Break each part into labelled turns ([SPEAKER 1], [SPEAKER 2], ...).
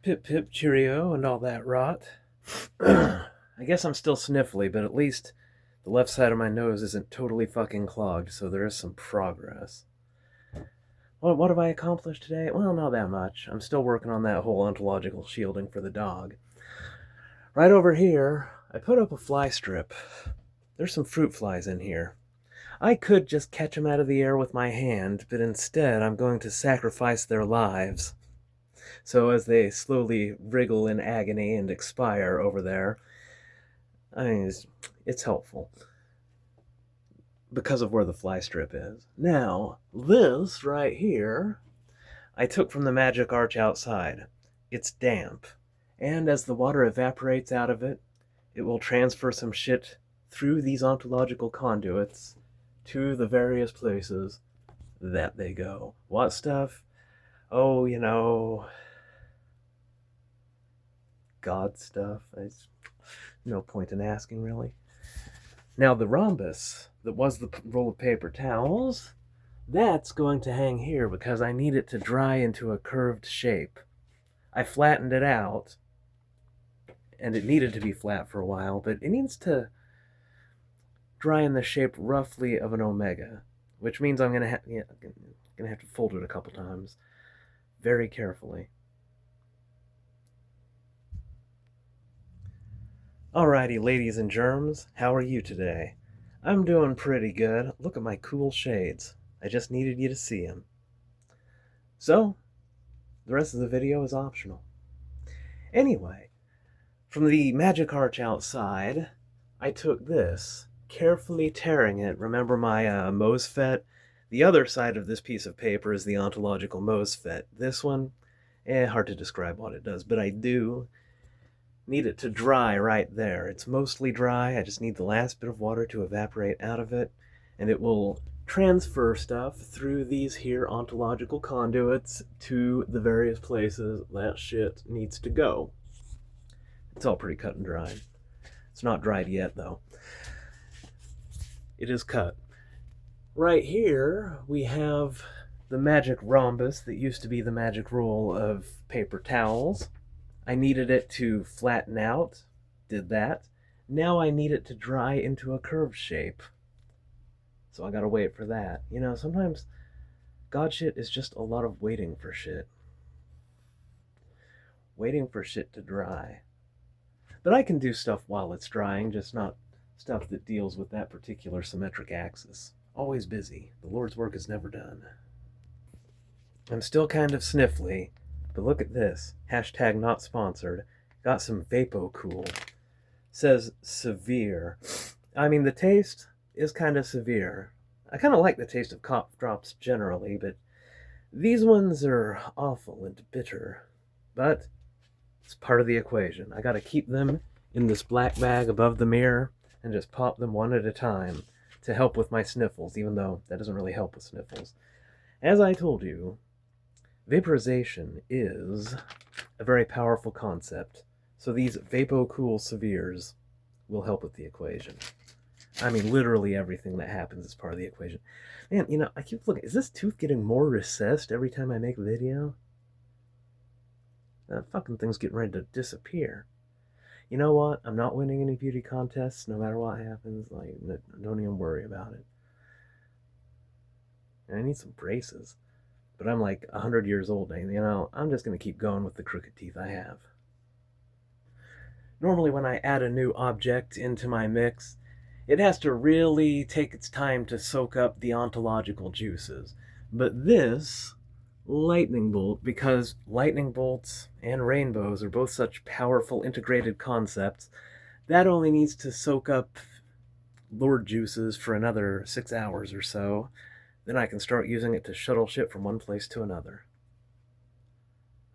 [SPEAKER 1] Pip pip cheerio and all that rot. I guess I'm still sniffly, but at least the left side of my nose isn't totally fucking clogged, so there is some progress. What have I accomplished today? Well, not that much. I'm still working on that whole ontological shielding for the dog. Right over here, I put up a fly strip. There's some fruit flies in here. I could just catch them out of the air with my hand, but instead I'm going to sacrifice their lives. So as they slowly wriggle in agony and expire over there, I mean, it's helpful because of where the fly strip is. Now, this right here, I took from the magic arch outside. It's damp, and as the water evaporates out of it, it will transfer some shit through these ontological conduits to the various places that they go. What stuff? Oh, God stuff. There's no point in asking, really. Now, the rhombus that was the roll of paper towels, that's going to hang here because I need it to dry into a curved shape. I flattened it out, and it needed to be flat for a while, but it needs to dry in the shape roughly of an omega, which means I'm gonna have to fold it a couple times very carefully. Alrighty, ladies and germs, how are you today? I'm doing pretty good. Look at my cool shades. I just needed you to see them. So, the rest of the video is optional. Anyway, from the magic arch outside, I took this, carefully tearing it. Remember my MOSFET? The other side of this piece of paper is the ontological MOSFET. This one, hard to describe what it does, but I do need it to dry right there. It's mostly dry. I just need the last bit of water to evaporate out of it, and it will transfer stuff through these here ontological conduits to the various places that shit needs to go. It's all pretty cut and dried. It's not dried yet, though. It is cut. Right here, we have the magic rhombus that used to be the magic roll of paper towels. I needed it to flatten out, did that. Now I need it to dry into a curved shape. So I gotta wait for that. Sometimes God shit is just a lot of waiting for shit. Waiting for shit to dry. But I can do stuff while it's drying, just not stuff that deals with that particular symmetric axis. Always busy. The Lord's work is never done. I'm still kind of sniffly, but look at this. Hashtag not sponsored. Got some VapoCool. Says severe. I mean, the taste is kind of severe. I kind of like the taste of cough drops generally, but these ones are awful and bitter. But it's part of the equation. I gotta keep them in this black bag above the mirror and just pop them one at a time to help with my sniffles, even though that doesn't really help with sniffles. As I told you, vaporization is a very powerful concept, so these VapoCool Severes will help with the equation. I mean, literally everything that happens is part of the equation. Man, I keep looking. Is this tooth getting more recessed every time I make a video? That fucking thing's getting ready to disappear. You know what? I'm not winning any beauty contests, no matter what happens. Don't even worry about it. And I need some braces. But I'm like 100 years old, and I'm just going to keep going with the crooked teeth I have. Normally when I add a new object into my mix, it has to really take its time to soak up the ontological juices. But this lightning bolt, because lightning bolts and rainbows are both such powerful integrated concepts, that only needs to soak up Lord juices for another 6 hours or so. Then I can start using it to shuttle shit from one place to another.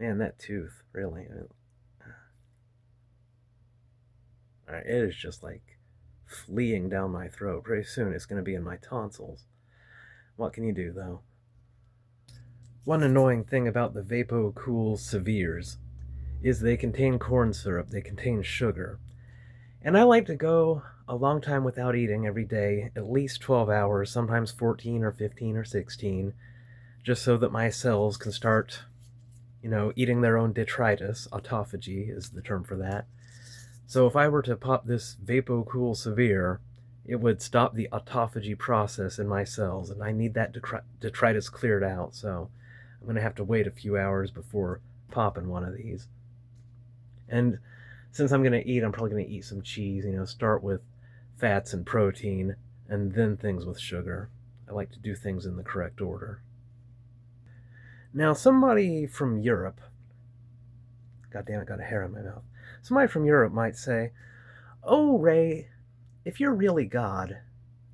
[SPEAKER 1] Man, that tooth, really. It is just like fleeing down my throat. Pretty soon it's going to be in my tonsils. What can you do, though? One annoying thing about the VapoCool Severes is they contain corn syrup, they contain sugar. And I like to go a long time without eating every day, at least 12 hours, sometimes 14 or 15 or 16, just so that my cells can start eating their own detritus. Autophagy is the term for that. So if I were to pop this VapoCool Severe, it would stop the autophagy process in my cells, and I need that detritus cleared out, so I'm going to have to wait a few hours before popping one of these. And since I'm going to eat, I'm probably going to eat some cheese, start with fats and protein, and then things with sugar. I like to do things in the correct order. Now, somebody from Europe, God damn it, got a hair in my mouth. Somebody from Europe might say, "Oh, Ray, if you're really God,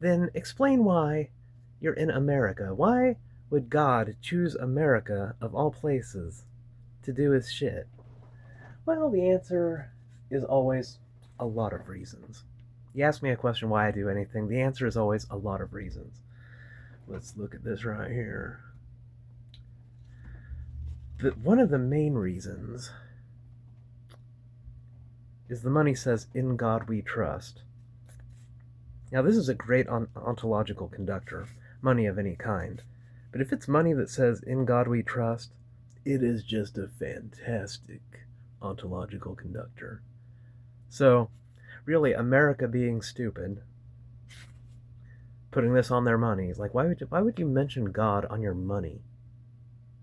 [SPEAKER 1] then explain why you're in America. Why would God choose America, of all places, to do his shit?" Well, the answer is always a lot of reasons. You ask me a question why I do anything, the answer is always a lot of reasons. Let's look at this right here. One of the main reasons is the money says, "In God we trust." Now, this is a great ontological conductor, money of any kind. But if it's money that says, "In God we trust," it is just a fantastic ontological conductor. So, really, America being stupid, putting this on their money, like, why would you mention God on your money?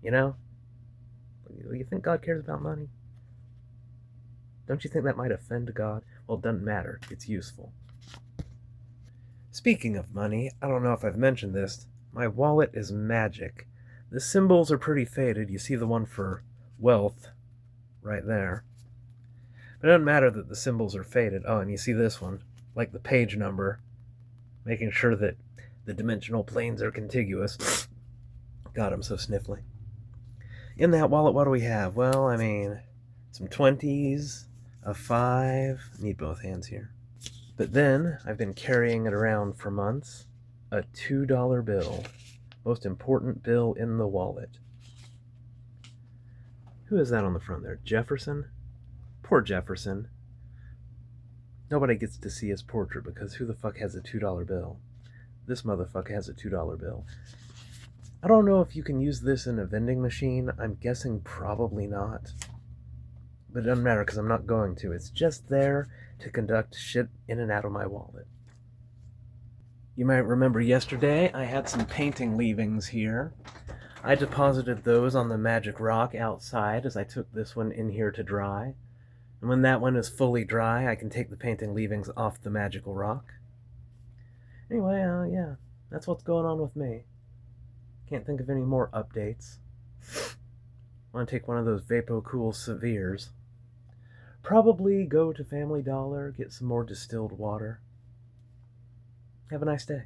[SPEAKER 1] You think God cares about money? Don't you think that might offend God? Well, it doesn't matter. It's useful. Speaking of money, I don't know if I've mentioned this. My wallet is magic. The symbols are pretty faded. You see the one for wealth right there. But it doesn't matter that the symbols are faded. Oh, and you see this one, like the page number, making sure that the dimensional planes are contiguous. God, I'm so sniffly. In that wallet, what do we have? Well, some 20s, a 5. I need both hands here. But then, I've been carrying it around for months, a $2 bill. Most important bill in the wallet. Who is that on the front there? Jefferson? Poor Jefferson. Nobody gets to see his portrait because who the fuck has a $2 bill? This motherfucker has a $2 bill. I don't know if you can use this in a vending machine. I'm guessing probably not. But it doesn't matter because I'm not going to. It's just there to conduct shit in and out of my wallet. You might remember yesterday I had some painting leavings here. I deposited those on the magic rock outside as I took this one in here to dry. And when that one is fully dry, I can take the painting leavings off the magical rock. Anyway, yeah, that's what's going on with me. Can't think of any more updates. Want to take one of those VapoCool Severes. Probably go to Family Dollar, get some more distilled water. Have a nice day.